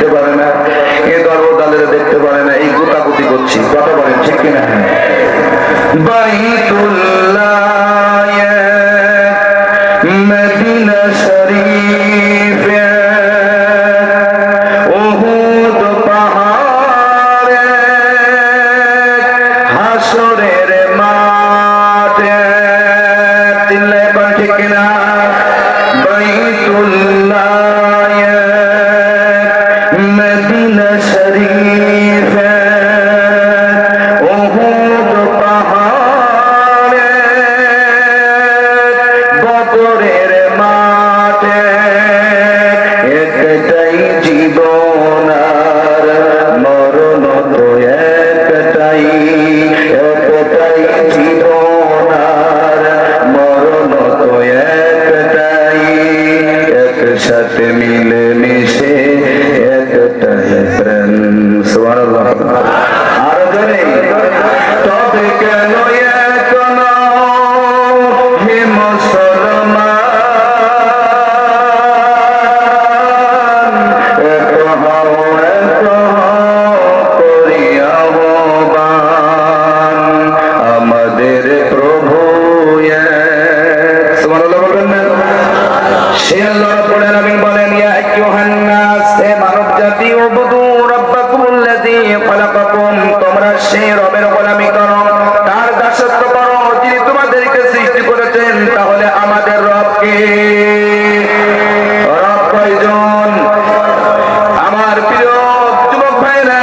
দেখতে পারে না, এ দরদালের দেখতে পারে না, এই গোতাগুতি করছি, কথা বলেন ঠিক কিনা? বাইতুল্লাহ মদিনা শরীফ উহুদ পাহাড়ে হাসরের মাঠে, চিল্লায় বল ঠিক কিনা? বাইতুল্লাহ মদিনা শরীফ উহুদ পাহাড়ে বদরের মাঠে, একটাই জীবন আর মরণ তো একটাই, একটাই জীবন আর মরণ তো একটাই, একসাথে মিলে মিশে একটাই প্রেম। সুবহানাল্লাহ। আর জোরে, তবে কেন এখন হে মুসলমান, এক হও এক করিয়া আহ্বান, আমাদের প্রভু এক। সুবহানাল্লাহ বলবেন না? সে আল্লাহ রাব্বুল আলামিন বলেন, ইয়া আইয়ুহান নাস, হে মানব জাতি, উবুদু রাব্বাকুমুল্লাযী খালাকাকুম, তোমরা সেই রবের গোলামি করো, তার দাসত্ব করো যিনি তোমাদেরকে সৃষ্টি করেছেন। তাহলে আমাদের রব কে? রব কয়জন? আমার প্রিয় যুবক ভাইরা,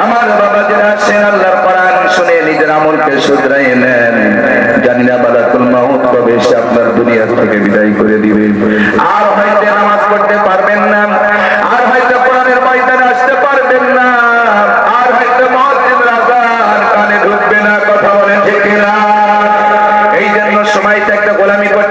আমার বাবাজিরা, আসেন আল্লাহর কোরআন শুনে নিজের আমলকে শুধরাই নেন। জানি না মালাকুল মাউত কবে এসে আপনার দুনিয়া থেকে বিদায় করে দিবে। আর হয়তো নামাজ পড়তে পারবেন না, আর হয়তো কোরআনের ময়দানে আসতে পারবেন না, আর হয়তো মুয়াজ্জিনের আযান কানে ঢুকবে না, কথা বলেন ঠিক কিনা? এই জন্য সময় থাকতে গোলামি করতে